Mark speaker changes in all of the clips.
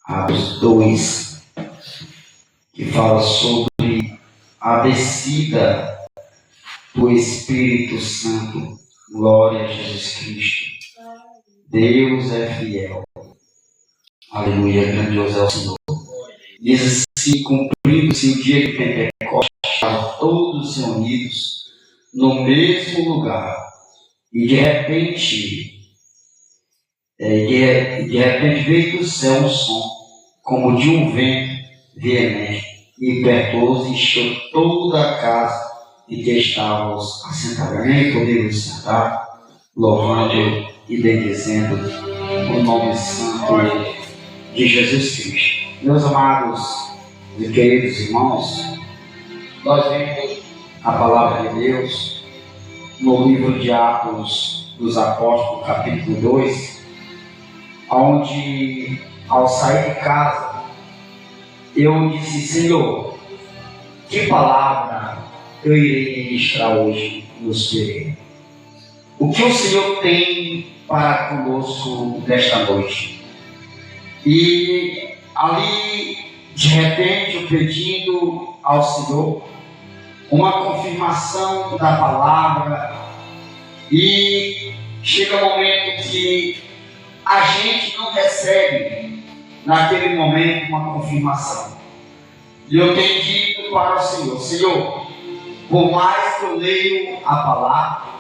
Speaker 1: Atos 2, que fala sobre a descida do Espírito Santo. Glória a Jesus Cristo. Deus é fiel. Aleluia, grandioso é o Senhor. Diz assim: cumprindo-se o dia de Pentecostes, estavam todos reunidos no mesmo lugar. E de repente veio do céu um som, como de um vento veemente, e impetuoso, e encheu toda a casa em que estávamos assentados. Amém? Podemos sentar, louvando e bendizendo o nome santo de Jesus Cristo. Meus amados e queridos irmãos, nós vemos a palavra de Deus no livro de Atos dos Apóstolos, capítulo 2, onde, ao sair de casa, eu disse: Senhor, que palavra eu irei ministrar hoje nos Pereira? O que o Senhor tem para conosco nesta noite? E ali, de repente, eu pedindo ao Senhor uma confirmação da palavra, e chega um momento que a gente não recebe naquele momento uma confirmação. E eu tenho dito para o Senhor: Senhor, por mais que eu leio a palavra,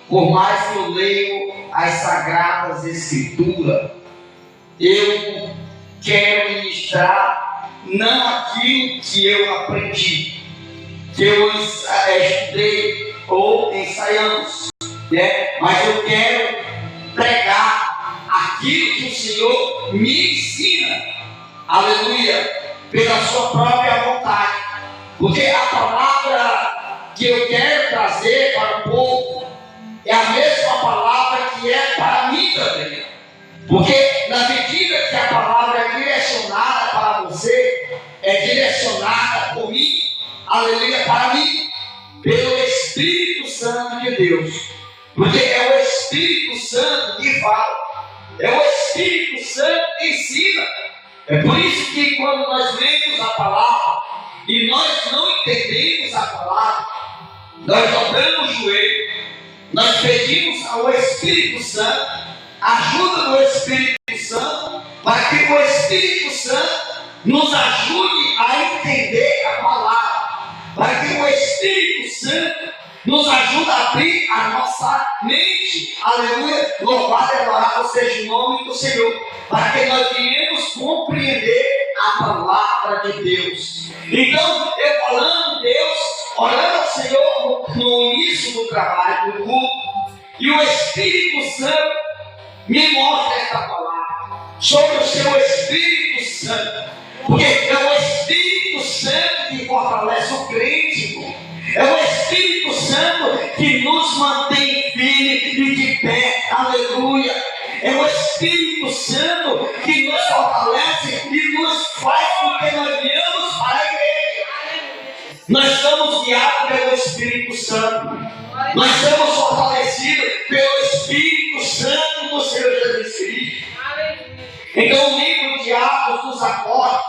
Speaker 1: por mais que eu leio as Sagradas Escrituras, eu quero ministrar não aquilo que eu aprendi, que eu estudei ou ensaiamos, mas eu quero pregar aquilo que o Senhor me ensina, aleluia, pela sua própria vontade, porque a palavra que eu quero trazer para o povo é a mesma palavra que é para mim também, porque na medida que a palavra é direcionada para você, é direcionada por mim, aleluia, para mim, pelo Espírito Santo de Deus, porque é o Espírito Santo que fala, é o Espírito Santo que ensina. É por isso que quando nós lemos a palavra e nós não entendemos a palavra, nós dobramos o joelho, nós pedimos ao Espírito Santo ajuda do Espírito Santo, para que o Espírito Santo nos ajude a entender a palavra, para que o Espírito Santo nos ajude a abrir a nossa mente, aleluia, louvado e adorado seja o nome do Senhor, para que nós venhamos compreender a palavra de Deus. Então, eu falando Deus, orando ao Senhor no início do trabalho, do culto, e o Espírito Santo me mostra esta palavra sobre o seu Espírito Santo, porque é o Espírito Santo que fortalece o crente, é o Espírito Santo que nos mantém firme e de pé, aleluia, é o Espírito Santo que nos fortalece e nos faz com que nós venhamos para a igreja. Nós somos guiados pelo Espírito Santo, nós somos fortalecidos pelo Espírito Santo do Senhor Jesus Cristo. Então, o livro de Atos dos Apóstolos,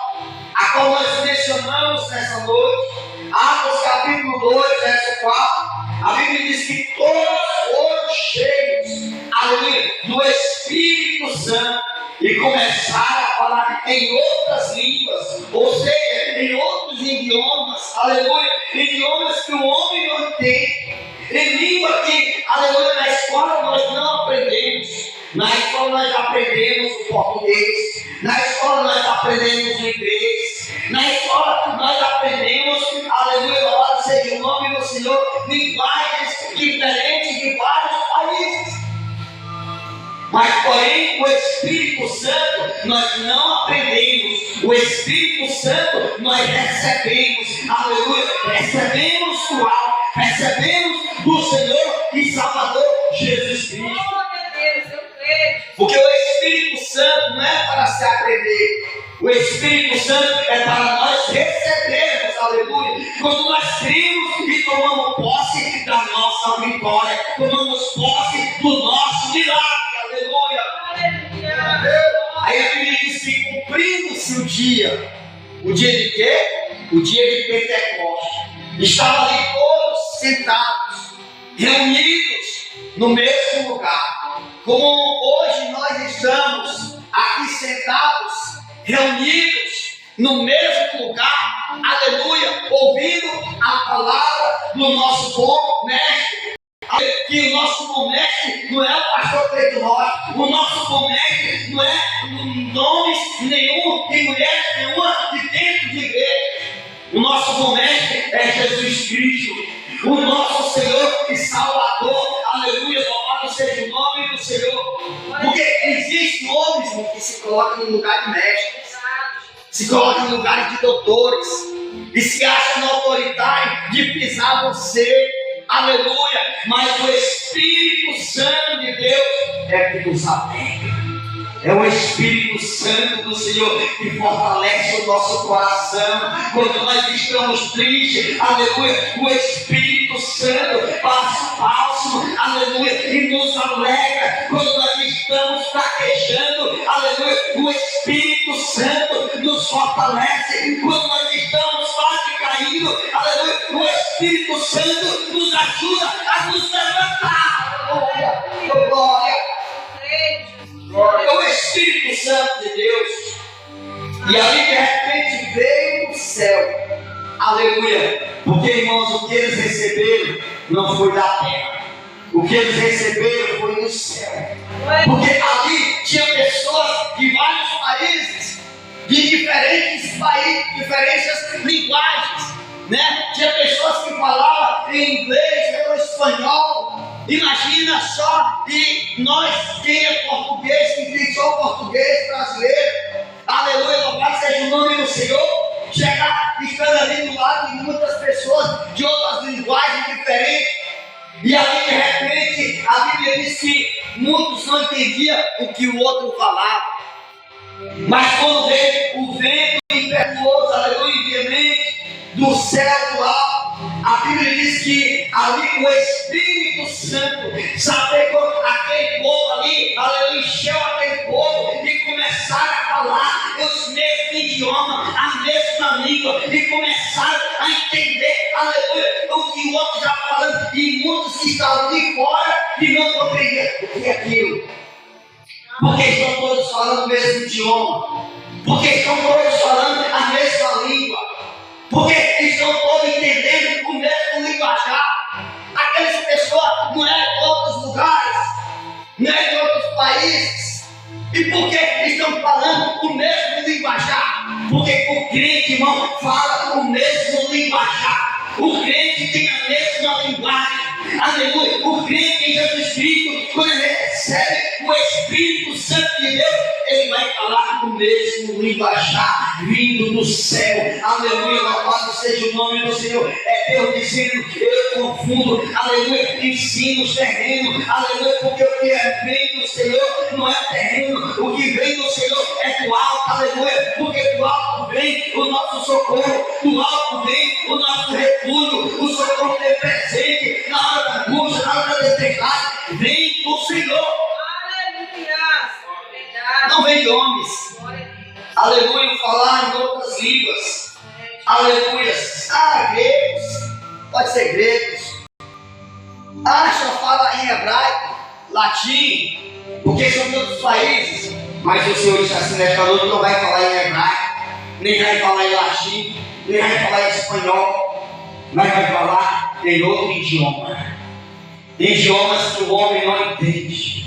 Speaker 1: a qual nós mencionamos nessa noite, Atos capítulo 2, verso 4, a Bíblia diz que todos foram cheios, aleluia, do Espírito Santo e começaram a falar em outras línguas, ou seja, em outros idiomas, aleluia, idiomas que o homem não tem, em língua que, aleluia, na escola nós não aprendemos. Na escola nós aprendemos o português, na escola nós aprendemos o inglês, na escola nós aprendemos, aleluia, louvado seja o nome do Senhor, linguagens diferentes de vários países. Mas, porém, o Espírito Santo nós não aprendemos, o Espírito Santo nós recebemos, aleluia, recebemos do alto, recebemos do Senhor e Salvador Jesus Cristo. Porque o Espírito Santo não é para se aprender, o Espírito Santo é para nós recebermos, aleluia, quando nós cremos e tomamos posse da nossa vitória, tomamos posse do nosso milagre, aleluia. Aí a Bíblia diz que cumprindo Lembre-se o dia de quê? O dia de Pentecostes. Estavam ali todos sentados, reunidos no mesmo lugar. Como hoje nós estamos aqui sentados, reunidos no mesmo lugar, aleluia, ouvindo a palavra do nosso bom mestre. Que o nosso bom mestre não é o pastor Pedro Rocha, o nosso bom mestre não é nomes nenhum e mulheres nenhuma de dentro de igreja. O nosso bom mestre é Jesus Cristo, o nosso Senhor e Salvador, aleluia, louvado seja o nome do Senhor. Porque existem homens que se colocam no lugar de mestres, se colocam no lugar de doutores e se acham na autoridade de pisar você. Aleluia, mas o Espírito Santo de Deus é que nos apega. É o Espírito Santo do Senhor que fortalece o nosso coração quando nós estamos tristes. Aleluia, o Espírito Santo passa o bálsamo, aleluia, e nos alegra quando nós estamos fraquejando. Aleluia, o Espírito Santo nos fortalece quando nós estamos quase caindo. Aleluia, o Espírito Santo nos ajuda a nos levantar. Glória, glória. É o Espírito Santo de Deus. E ali de repente veio do céu. Aleluia. Porque, irmãos, o que eles receberam não foi da terra. O que eles receberam foi do céu. Porque ali tinha pessoas de vários países, de diferentes linguagens, né? Tinha pessoas que falavam em inglês ou espanhol. Imagina só, e nós, quem é português, que tem só o português brasileiro, aleluia, louvado seja o nome do Senhor, chegar estando ali do lado de muitas pessoas de outras linguagens diferentes, e ali de repente a Bíblia diz que muitos não entendiam o que o outro falava, mas quando veio o vento impetuoso, aleluia, veemente, do céu do alto, a Bíblia diz que ali o Espírito Santo sapecou aquele povo ali, aleluia, encheu aquele povo e começaram a falar os mesmos idiomas, a mesma língua, e começaram a entender, aleluia, o que o outro já falando, e muitos que estavam de fora e não compreendiam o que é aquilo, porque estão todos falando o mesmo idioma, porque estão todos falando a mesma língua, porque estão todos entendendo o mesmo linguajar. Aquelas pessoas não é de outros lugares, não é de outros países. E por que estão falando o mesmo linguajar? Porque o crente, irmão, fala o mesmo linguajar. O crente tem a mesma linguagem. Aleluia. O crente em Jesus Cristo, quando ele recebe o Espírito Santo de Deus, ele vai falar o mesmo linguajar vindo do céu. Aleluia, louvado seja o nome do Senhor. É Deus dizendo que eu confundo, aleluia, ensinos terrenos, aleluia, porque o que vem do Senhor não é terreno, o que vem do Senhor é do alto, aleluia, porque do alto vem o nosso socorro, do alto vem o nosso refúgio, o socorro é presente na hora da angústia, na hora da tempestade, vem do Senhor. Não vem de homens. Aleluia, falar em outras línguas. Aleluia. Gregos. Pode ser gregos. Acha, fala em hebraico, latim, porque são de outros países. Mas o Senhor está assim nesta noite, não vai falar em hebraico, nem vai falar em latim, nem vai falar em espanhol, mas vai falar em outro idioma. Idiomas que o homem não entende.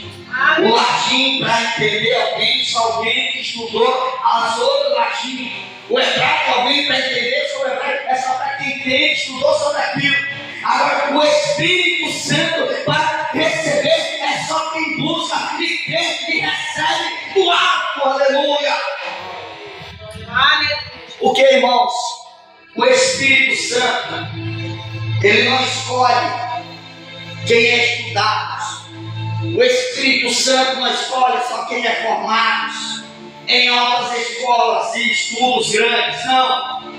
Speaker 1: O latim, para entender alguém, só alguém que estudou as outras latim. O hebraico, alguém para entender sobre o hebraico, é só para quem entende, estudou sobre aquilo. Agora, o Espírito Santo, para receber, é só quem busca e crê e recebe do alto. Aleluia. O que, irmãos? O Espírito Santo, ele não escolhe quem é estudado. O Espírito Santo não escolhe só quem é formado em altas escolas e estudos grandes, não.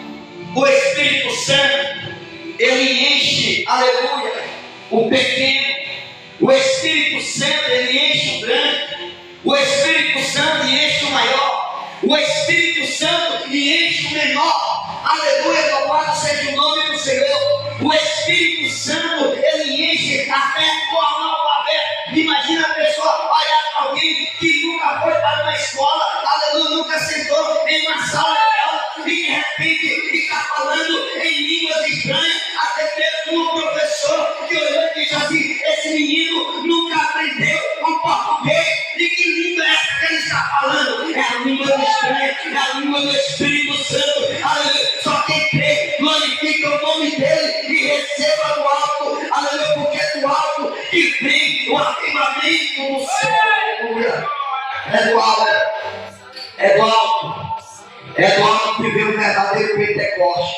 Speaker 1: O Espírito Santo, ele enche, aleluia, o pequeno. O Espírito Santo, ele enche o grande. O Espírito Santo enche o maior. O Espírito Santo e enche o menor. Aleluia, louvado seja o nome do Senhor. O Espírito Santo, ele enche até o analfabeto. Imagina a pessoa olhar para alguém que nunca foi para uma escola, aleluia, nunca sentou em uma sala de aula e de repente está falando em línguas estranhas. Até mesmo um professor que olhou e disse assim: esse menino nunca aprendeu um português. De que língua é essa que ele está falando? É a língua do estranho, é a língua do Espírito Santo. Aleluia. Só quem crê glorifica o nome dele e receba do alto. Aleluia, porque é do alto que vem o avivamento do céu. Aleluia. É do alto. É do alto. É do alto que vem o verdadeiro Pentecoste.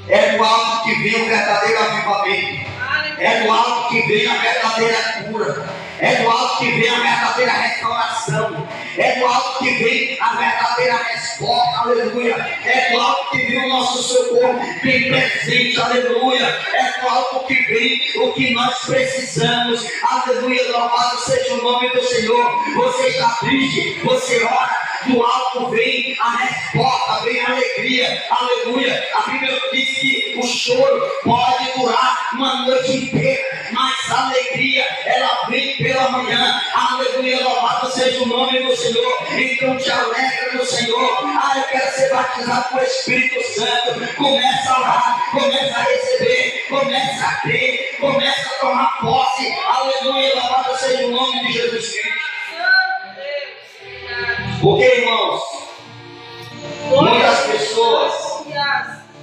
Speaker 1: É do alto que vem o verdadeiro avivamento. É do alto que vem a verdadeira cura. É do alto que vem a verdadeira restauração. É do alto que vem a verdadeira resposta. Aleluia. É do alto que vem o nosso socorro bem presente. Aleluia. É do alto que vem o que nós precisamos. Aleluia. Louvado seja o nome do Senhor. Você está triste, você ora. Do alto vem a resposta, vem a alegria. Aleluia. A Bíblia diz que o choro pode durar uma noite inteira, mas a alegria, ela vem pela manhã. Aleluia. Louvado seja o nome do Senhor. Então te alegra no Senhor. Eu quero ser batizado com o Espírito Santo. Começa a orar, começa a receber, começa a crer, começa a tomar posse. Aleluia. Louvado seja o nome de Jesus Cristo. Porque, irmãos, muitas pessoas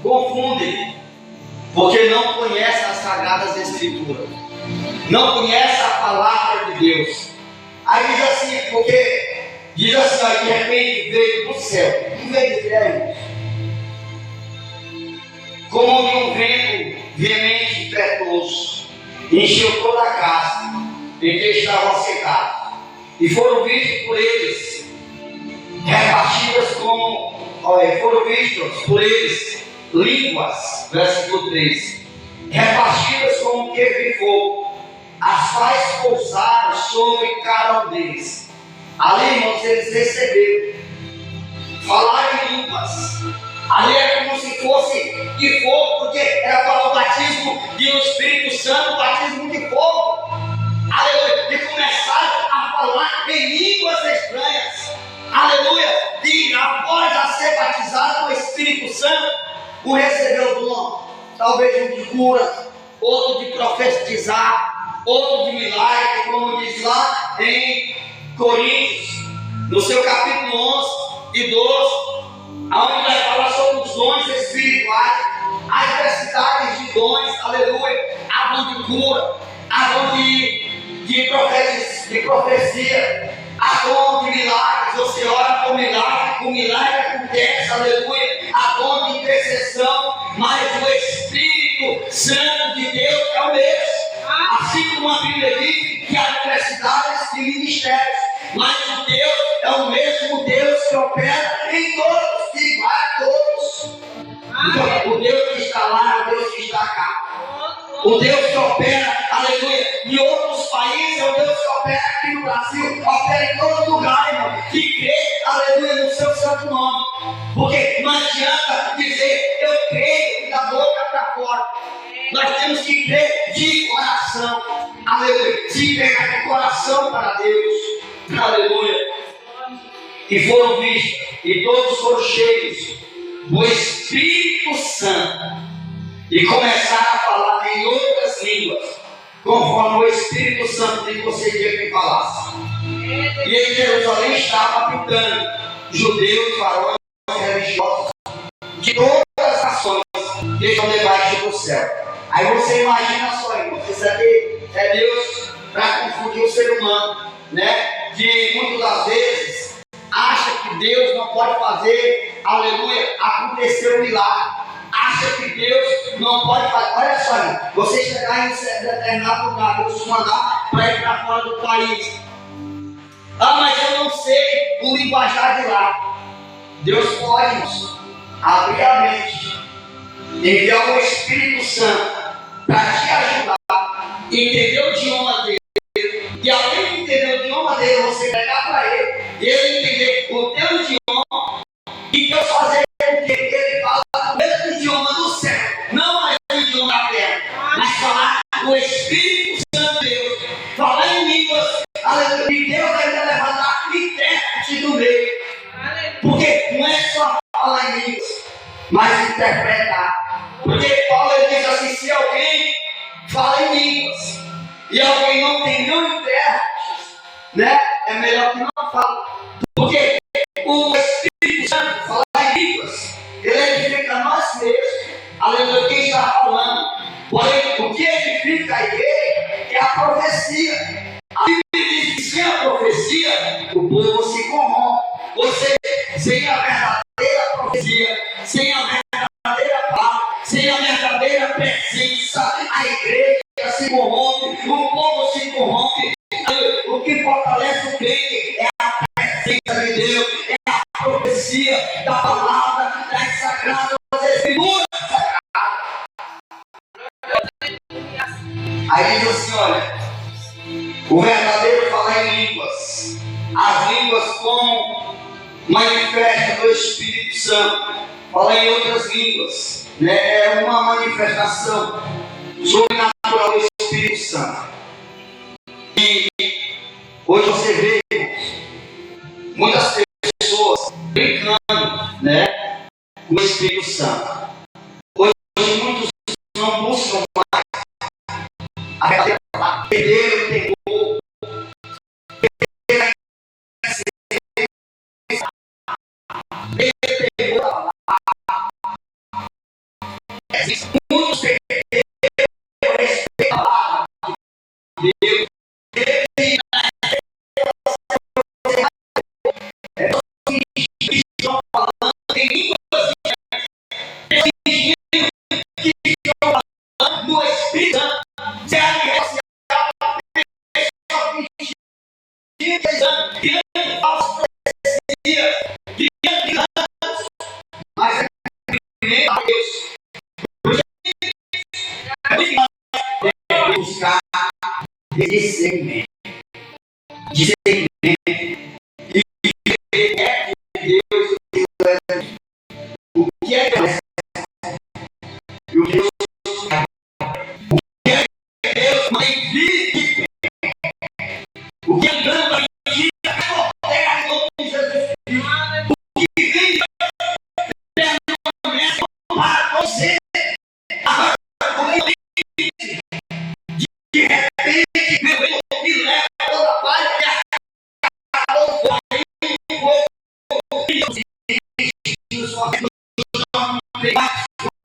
Speaker 1: confundem, porque não conhecem as Sagradas Escrituras, não conhecem a palavra de Deus. Aí diz assim, porque diz assim, aí de repente veio do céu, que veio de Deus, como de um vento veemente e impetuoso, encheu toda a casa em que estavam secados, e foram vistos por eles repartidas como, foram vistos por eles línguas, versículo 3, repartidas como que de fogo, as quais pousaram sobre cada um deles. Ali, irmãos, eles receberam, falaram em línguas. Ali é como se fosse de fogo, porque era para o batismo do Espírito Santo, o batismo de fogo. Aleluia! E começaram a falar em línguas estranhas. Aleluia! E após a ser batizado com o Espírito Santo, um recebeu o dom, talvez um de cura, outro de profetizar, outro de milagre, como diz lá em Coríntios, no seu capítulo 11 e 12, onde vai falar sobre os dons espirituais, as diversidades de dons. Aleluia! Há dom de cura, há dom de profecia, há dom de milagres. Você ora por milagre, o milagre acontece. Aleluia! Há dom de intercessão, mas o Espírito Santo de Deus é o mesmo. Assim como a Bíblia diz que há diversidades de ministérios, mas o Deus é o mesmo Deus que opera em todos, que vai a todos. Então, o Deus que está lá é o Deus que está cá. O Deus que opera, aleluia, em outros países, é o Deus que opera aqui no Brasil, opera em todo lugar, irmão, que crê, aleluia, no seu santo nome. Porque não adianta dizer, eu creio da boca para fora. Nós temos que crer de coração, aleluia, se pegar de coração para Deus, aleluia. E foram vistos, e todos foram cheios do Espírito Santo, e começaram a falar em outras línguas, conforme o Espírito Santo lhe concedia que falasse. E em Jerusalém estava habitando judeus, varões religiosos de todas as nações que estão debaixo do céu. Aí você imagina só, irmão, isso aqui é Deus para confundir o ser humano, né? Que muitas das vezes acha que Deus não pode fazer, aleluia, acontecer um milagre. Acha que Deus não pode fazer. Olha só, irmão, você chegar em um determinado lugar, Deus mandar para ir para fora do país. Mas eu não sei o linguajar de lá. Deus pode, irmãos, abrir a mente, enviar o Espírito Santo para te ajudar, entender o idioma dele, e além de entender o idioma dele, você pegar para ele, e ele entender o teu idioma, e Deus fazer com que ele fala o mesmo idioma do céu, não mais o idioma da terra, mas falar o Espírito Santo de Deus, falar em línguas, aleluia, e Deus ainda levantar intérprete do meio, porque não é só falar em línguas, mas interpretar. Porque Paulo diz assim: se alguém fala em línguas e alguém não tem nenhum intérprete, né, é melhor que não fale. Porque o Espírito Santo fala em línguas, ele edifica nós mesmos, aleluia, quem está falando. Porém, o que edifica a igreja é a profecia. A Bíblia diz que sem a profecia, o povo se corrompe. Ou seja, sem a verdadeira profecia, sem a verdadeira palavra, sem a verdadeira presença, a igreja se corrompe, o povo se corrompe. O que fortalece o crente é a presença de Deus, é a profecia da palavra das sagradas escrituras. Aí diz assim: olha, o verdadeiro fala em línguas, as línguas como manifesta do Espírito Santo, fala em outras línguas, né? É uma manifestação sobrenatural do Espírito Santo. E hoje você vê muitas pessoas brincando, né, com o Espírito Santo. Hoje muitos não buscam mais a verdadeira palavra, perderam o temor, perderam a muitos perderam o respeito à palavra de Deus. Estão falando em línguas que estão falando no Espírito Santo. Se a igreja criando falsas profecias, criando anos, mas é primeiro a Deus. Buscar discernimento. Discernimento. E é de Deus o que é Deus. E o que é Deus mãe vive. O que é Deus mãe vive é terra em nome de Jesus. O que vive permanece para você. De repente, meu Deus me leva toda a paz e acabou o fogo. Um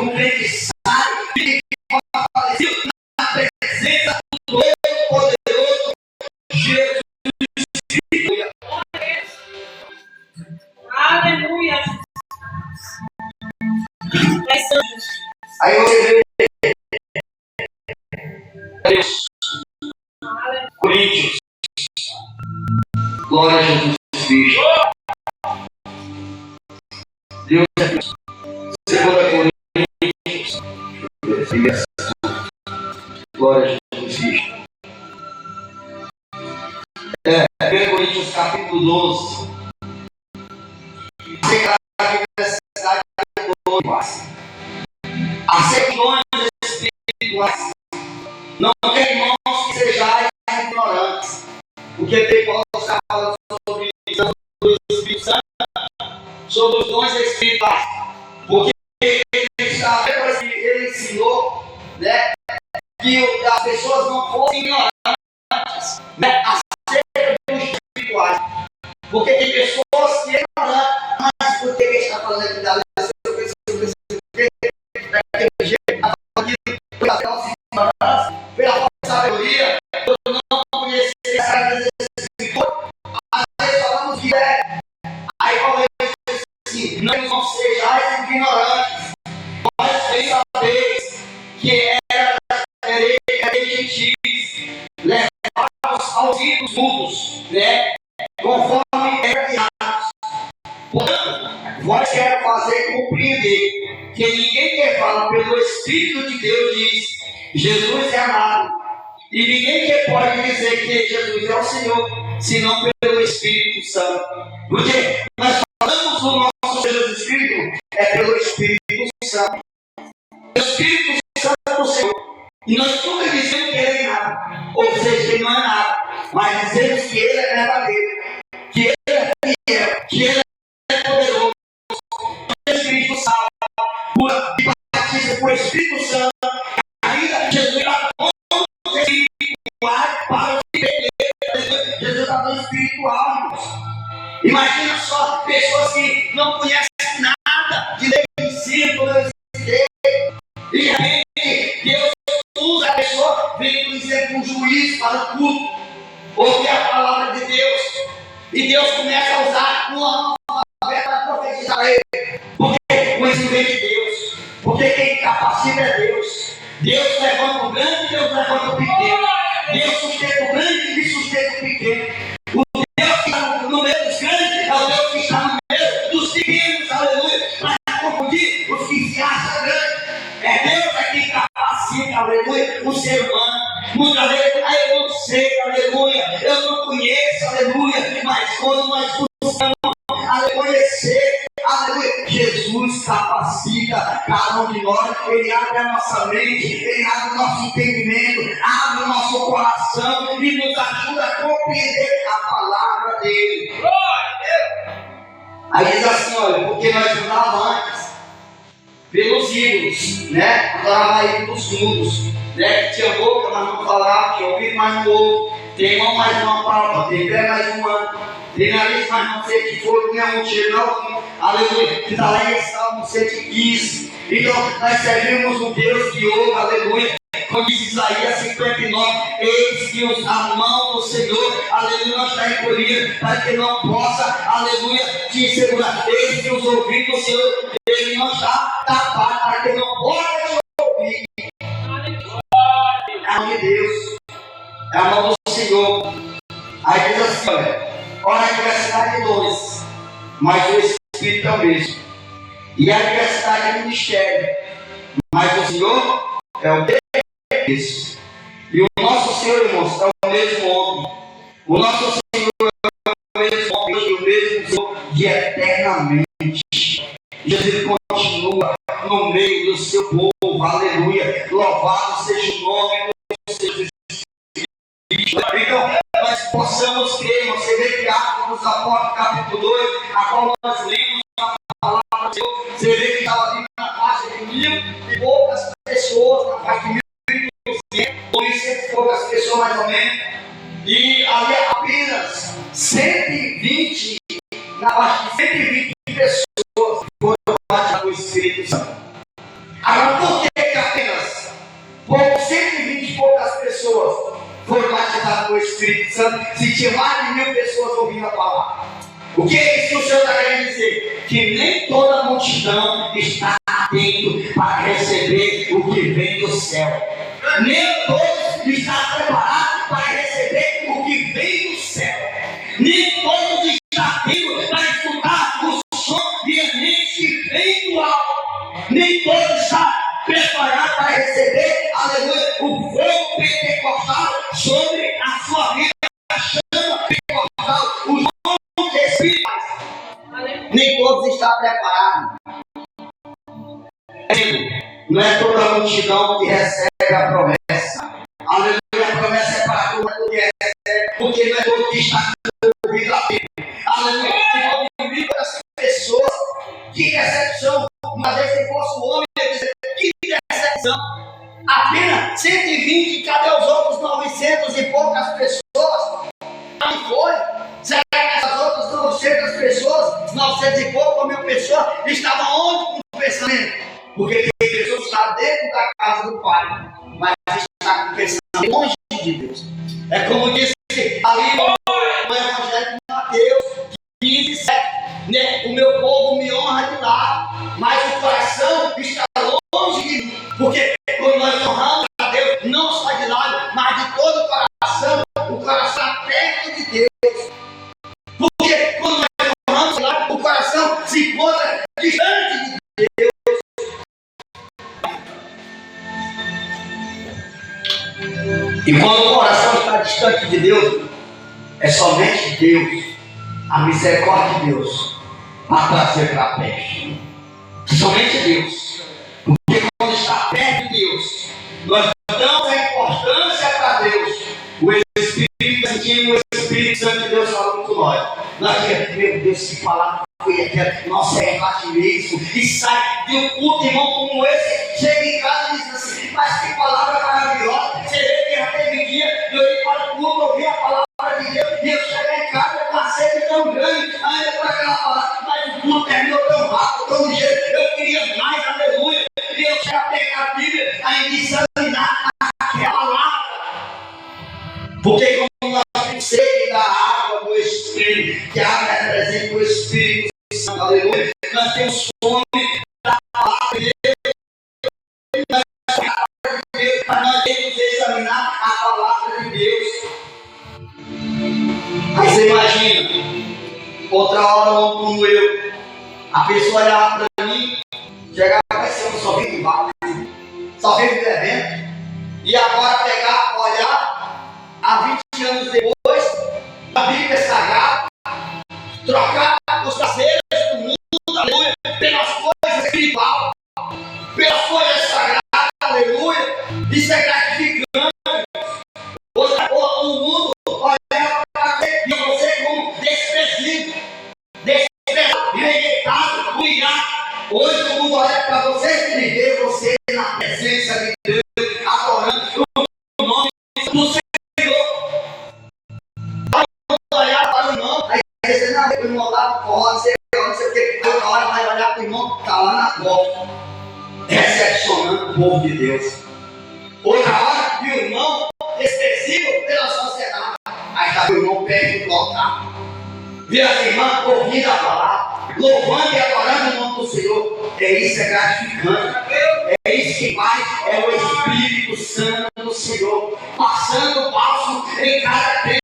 Speaker 1: crente sai e fortalecido na presença do Todo-Poderoso Jesus Cristo.
Speaker 2: Aleluia.
Speaker 1: Aí você vê Deus, Coríntios, glória a Jesus Cristo. Deus é Deus. Segunda Coríntios, glória a Jesus Cristo. 1 Coríntios capítulo 12. A necessidade de todos. As segundões espirituais. Não quer, irmãos, que sejais ignorantes. Porque Paulo está falando sobre o Espírito Santo, sobre os dons espirituais. Porque ele ensinou, né, que as pessoas não fossem ignorantes, né, acerca dos espirituais. Porque tem pessoas que ignoram, mas por que ele está falando aqui da pela falta de sabedoria, eu não conhecer essa escritura. Às vezes falamos que é. Aí Paulo diz assim: não sejais ignorantes, mas bem sabeis que ereis gentis, levados aos ídolos mudos, né? Conforme eram guiados. Portanto, vós quero fazer compreender que ninguém que fala pelo Espírito de Deus diz: Jesus é amado. E ninguém que pode dizer que Jesus é o Senhor, senão pelo Espírito Santo. Porque nós falamos do nosso Jesus Espírito que Ele é poderoso. Jesus Cristo salva, cura e batiza com o Espírito Santo. Ainda Jesus está dando espiritual para o Espírito. Jesus está dando espiritual. Imagina só pessoas que não conhecem nada de lei de ensino, e realmente Deus usa a pessoa, vem por exemplo um juiz para o culto, ouvir a palavra de Deus, e Deus começa a usar uma analfabeta para profetizar a ele, porque o ensino vem de Deus, porque quem capacita é Deus. Deus levanta o grande, Deus levanta o pequeno, Deus sustenta o grande e sustenta o pequeno. O Deus que está no meio dos grandes é o Deus que está no meio dos pequenos, aleluia, para confundir os que se acham grandes. É Deus quem capacita, aleluia, o ser humano. Muitas vezes, eu não sei, aleluia, eu não conheço, aleluia, mas quando nós buscamos, aleluia, conhecer, aleluia, Jesus capacita cada um de nós, Ele abre a nossa mente, Ele abre o nosso entendimento, abre o nosso coração e nos ajuda a compreender a palavra dEle. Aí diz assim, olha, porque nós andávamos antes pelos ídolos, né? Adorava ídolos mudos, né? Que tinha boca, mas não falava, tinha ouvido, mas não ouve, tem mão, mas não palpa, tem pé, mas não anda, tem nariz, mas não sei que for, nem um cheiro, não, aleluia, que está lá em Salmo 115. Então, nós servimos um Deus que ouve, aleluia. Como diz Isaías 59, eis que a mão do Senhor, aleluia, não está encolhida, para que não possa, aleluia, te segurar. Eis que os ouvidos do Senhor, Ele não está tapado, para que não possa te ouvir. É a mão de Deus, é a mão do Senhor. Aí diz assim, olha, a diversidade de dons, mas o Espírito é o mesmo. E a diversidade de ministério, mas o Senhor é o mesmo. E o nosso Senhor, irmãos, é o mesmo homem. O nosso Senhor é o mesmo homem e o mesmo Senhor de eternamente. Jesus continua no meio do seu povo, aleluia. Louvado seja o nome do Senhor. Então, nós possamos crer, você vê que Atos dos Apóstolos, capítulo 2, a qual nós lemos a palavra do Senhor, você vê que estava ali na faixa de 1.000 e poucas pessoas, na faixa de 1.200, e poucas pessoas mais ou menos, e ali apenas 120, na faixa de 120 pessoas foram batizadas no Espírito Santo. Agora, por que apenas 120 e poucas pessoas foram batizadas no Espírito Santo, se tinha mais de 1.000 pessoas ouvindo a palavra? O que é isso que o Senhor está querendo dizer? Que nem toda a multidão está atento para receber o que vem do céu. Nem todos estão preparados para receber o que vem do céu. Nem todos estão atentos para escutar o som de emergência que vem do alto. Nem todos estão preparados para receber, aleluia, o fogo pentecostal sobre a sua vida, a chama pentecostal, os dons espirituais. Nem todos estão preparados. Não é toda a multidão que recebe a promessa. Aleluia, a promessa é para todo mundo que recebe, porque não é todo que está ouvindo a Bíblia. Aleluia, se for ouvir para as pessoas, que decepção. Mas se fosse o homem, eu dizer, que decepção. Apenas 120, cadê os outros 900 e poucas pessoas? Não foi? Será que essas outras 900 pessoas, 900 e poucas mil pessoas, estavam onde com o pensamento? Porque tem pessoas que estão dentro da casa do Pai, mas está pensando longe de Deus. É como disse ali no Evangelho de Mateus 15, 7, né? O meu povo me honra de lá, mas o coração está longe de mim. Porque quando nós honramos a Deus, não só de lado, mas de todo o coração está perto de Deus. Porque quando nós honramos de lado, o coração se encontra distante de Deus. E quando o coração está distante de Deus, é somente Deus, a misericórdia de Deus, para trazer para perto. Somente Deus. Porque quando está perto de Deus, nós damos a importância para Deus. O Espírito Santo de Deus falando com nós. Nós dizemos, meu Deus, que palavra nosso relativismo e sai de um culto, irmão, como esse, chega em casa e diz assim, mas que palavra maravilhosa. Você vê que já teve dia de eu ir para o culto, ouvir a palavra de Deus, e eu chegar em casa com uma sede tão grande, ainda para aquela palavra, mas o culto terminou tão rápido, tão ligeiro, eu queria mais, aleluia, e eu chego a pegar a Bíblia, ainda examinar aquela palavra, porque como nós temos sede da água do Espírito, que a água representa o Espírito Santo, aleluia, nós temos fome da palavra de Deus, mas nós temos que examinar a palavra de Deus. Aí você imagina, outra hora como eu, a pessoa olhava para mim, chegava e pensava, eu só vivo mal, só vivo bebendo, e agora pegar, olhar, há 20 anos depois, a Bíblia Sagrada, trocar os traseiros do mundo, aleluia, pelas coisas espirituais, pelas coisas sagradas, aleluia, isso é gratificante. O mundo olhava para você e você como desprezível, rejeitado, humilhado. Hoje o mundo olha para você e vê você na presença de Deus, adorando o nome do Senhor. Olhar para o irmão, aí você não vai lá no forró, não sei o que, toda hora vai olhar para o irmão que está lá na porta, recepcionando o povo de Deus. Outra hora, e o irmão desprezível pela sociedade, aí está o irmão perto do altar, vê as irmãs ouvindo a palavra, louvando e adorando o nome do Senhor. Isso é gratificante, é isso que faz, é o Espírito Santo do Senhor, passando o passo em cada crente,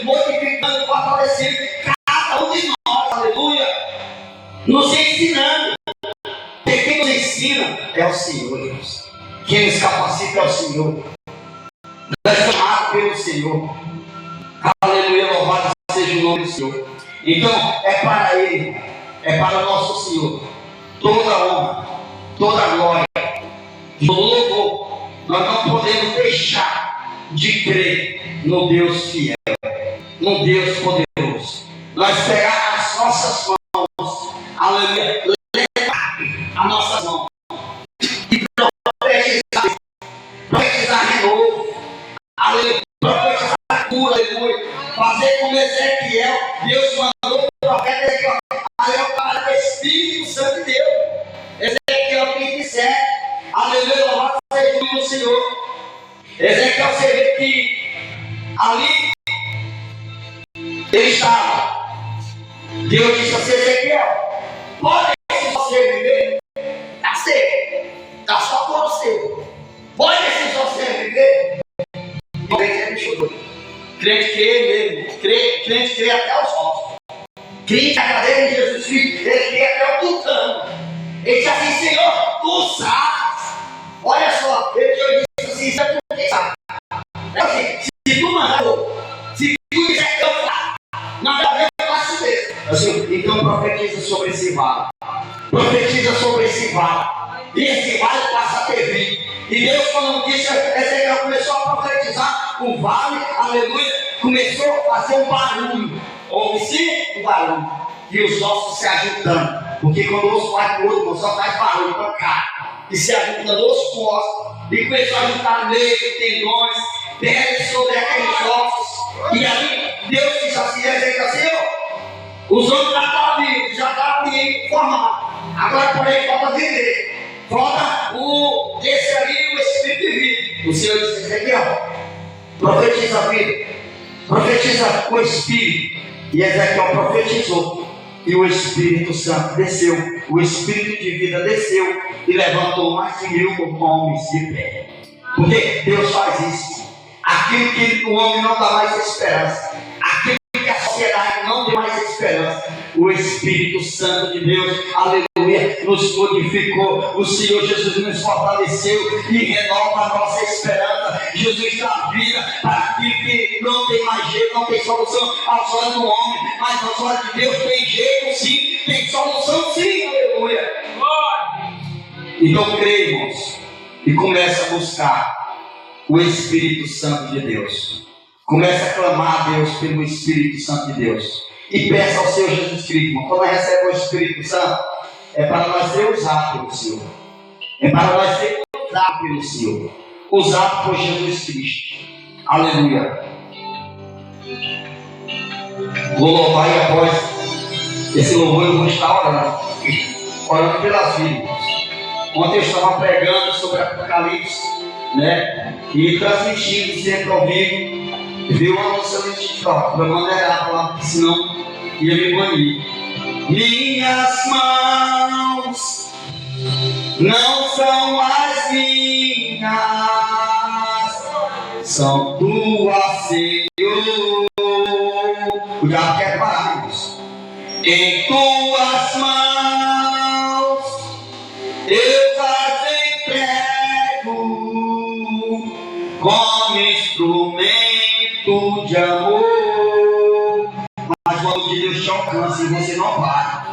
Speaker 1: modificando, fortalecendo cada um de nós, aleluia, nos ensinando. E quem nos ensina é o Senhor, Deus. Quem nos capacita é o Senhor. Nós somos chamados pelo Senhor. Aleluia, louvado seja o nome do Senhor. Então, é para Ele, é para o nosso Senhor, toda a honra, toda a glória, todo louvor. Nós não podemos deixar de crer no Deus fiel, no Deus poderoso. Nós pegar as nossas mãos, aleluia, levar a nossa mão e profetizar renovo, aleluia, profetizar cura, aleluia, fazer como Ezequiel. Deus mandou o profeta Ezequiel, aí eu falo do Espírito Santo de Deus. Ezequiel 37, aleluia, louvado seja o nome do Senhor. Ezequiel, você vê que ali ele estava. Deus disse assim: Ezequiel, pode você viver? Está seco, está só por você. Pode você viver? O crente é bicho doido. Crente crê mesmo, crente crê até os ossos. Crente a cadeira de Jesus Cristo, ele crê até o tutano. Ele diz assim: Senhor, tu sabes. Olha só, ele disse assim: isso é porque sabe. É assim, se tu mandar, se tu quiser que eu faça, na verdade eu faço isso. Assim, então profetiza sobre esse vale. Profetiza sobre esse vale. E esse vale passa a ter vinho. E Deus, quando disse, Ezequiel começou a profetizar, o vale, aleluia, começou a fazer um barulho. Ouve-se um barulho. E os ossos se ajudando. Porque quando o osso faz com o outro, só faz barulho, pancada. E se ajudando osso com osso. E começou a juntar nervos, tendões, pele sobre aqueles ossos. E aí Deus disse assim: Ezequiel, Senhor, os homens já estavam vivos, já estavam formados. Agora, porém, falta viver. Falta esse ali, o Espírito de vida. O Senhor disse: Ezequiel, profetiza a vida, profetiza o Espírito. E Ezequiel profetizou. E o Espírito Santo desceu, o Espírito de vida desceu e levantou mais de 1000 homens de pé. Porque Deus faz isso. Aquilo que o homem não dá mais esperança, aquilo que a sociedade não tem mais esperança, o Espírito Santo de Deus, aleluia, nos modificou. O Senhor Jesus nos fortaleceu e renova a nossa esperança. Jesus dá vida para aquilo que não tem mais jeito, não tem solução aos olhos do homem, mas aos olhos de Deus tem jeito sim, tem solução sim, aleluia. Então creia, irmãos, e comece a buscar o Espírito Santo de Deus. Comece a clamar a Deus pelo Espírito Santo de Deus. e peça ao Senhor Jesus Cristo. Quando nós recebemos o Espírito Santo, é para nós ser usado pelo Senhor. É para nós ser usado pelo Senhor. Usado por Jesus Cristo. Aleluia. Vou louvar e após esse louvor eu vou estar orando pelas vidas. Ontem eu estava pregando sobre Apocalipse, né? E transmitindo sempre ao vivo. Viu uma noção no TikTok, para maneirar lá, porque senão ia me banir. Minhas mãos não são as minhas, são tuas, Senhor. O diabo quer parar isso. Em tuas mãos eu as entrego como instrumento de amor. Mas o amor de Deus te alcança e você não para.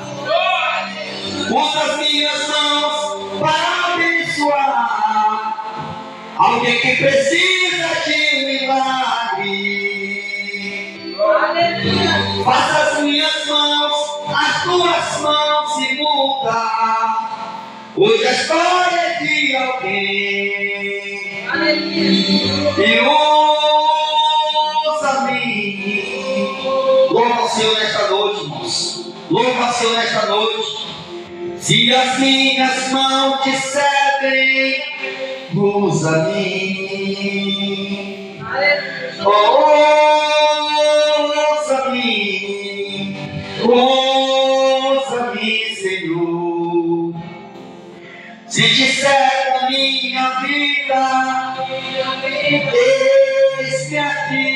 Speaker 1: Usa as minhas mãos para abençoar alguém que precisa de um milagre. Faça as minhas mãos, as tuas mãos se mudar. Hoje a história é de alguém. E usa-me. Louva ao Senhor nesta noite, irmãos. Louva ao Senhor nesta noite. Se as minhas mãos disserem, usa-me. Usa-me, Senhor. Se disser a minha vida, eis-me aqui.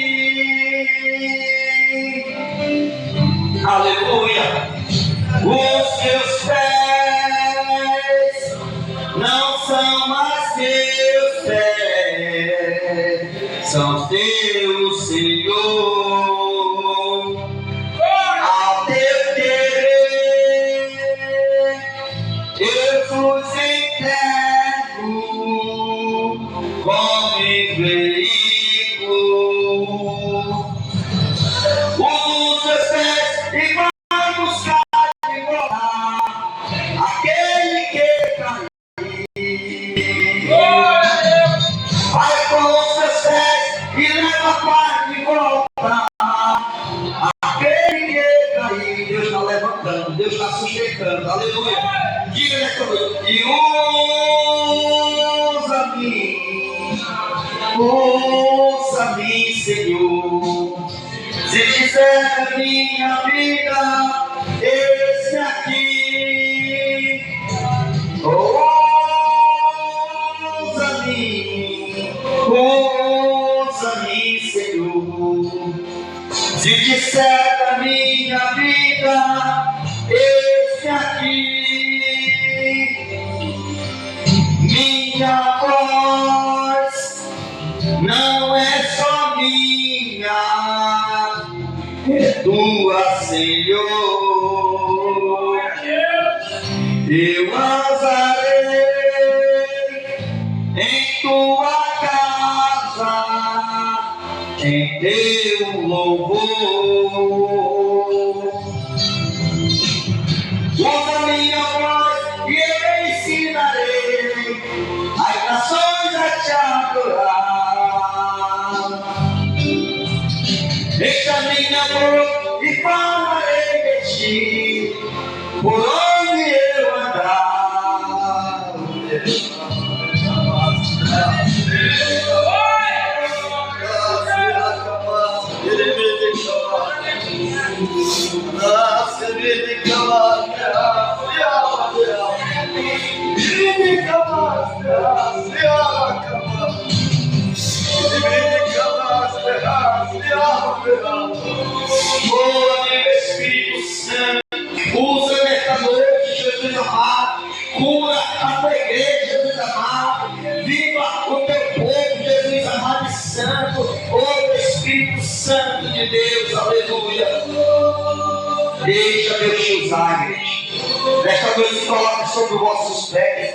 Speaker 1: Aleluia. Os seus pés não são mais meus pés, são os teus, Senhor. Ao teu querer eu vos entrego como veículo. Os seus pés e vai buscar de volta aquele que caiu. Vai com os seus pés e leva para de volta aquele que caiu. Deus está levantando, Deus está sustentando. Aleluia. Diga nessa noite. E usa-me, Senhor. Se disser a minha vida, esse aqui. Usa-me, Senhor. Se disser a minha vida, esse aqui. Minha voz não é só minha, é tua, Senhor. Eu andarei em tua casa, em teu louvor. Usa minha voz e eu ensinarei as nações a te adorar. Deixa minha boca e falarei de ti, por onde eu andar. Oh, meu Espírito Santo, usa nesta noite, Jesus amado, cura a tua igreja, Jesus amado, viva o teu povo, Jesus amado e santo, oh Espírito Santo de Deus, aleluia. Deixa Deus te usar, igreja. Nesta noite se coloca sobre os vossos pés.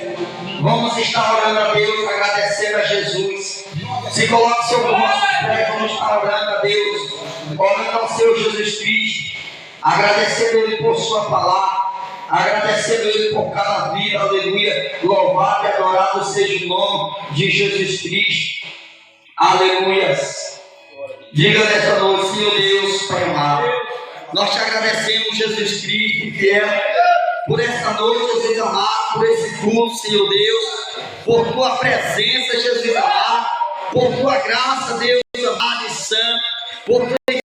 Speaker 1: Vamos estar orando a Deus, agradecendo a Jesus. Se coloque sobre os vossos pés, vamos estar orando a Deus, orando ao Senhor Jesus Cristo. agradecendo Ele por Sua palavra, agradecendo Ele por cada vida, aleluia. Louvado e adorado seja o nome de Jesus Cristo, aleluias. Diga nessa noite, Senhor Deus, Pai amado, nós te agradecemos, Jesus Cristo, fiel, por essa noite, Jesus amado, por esse culto, Senhor Deus, por tua presença, Jesus amado, por tua graça, Deus amado e santo, por tua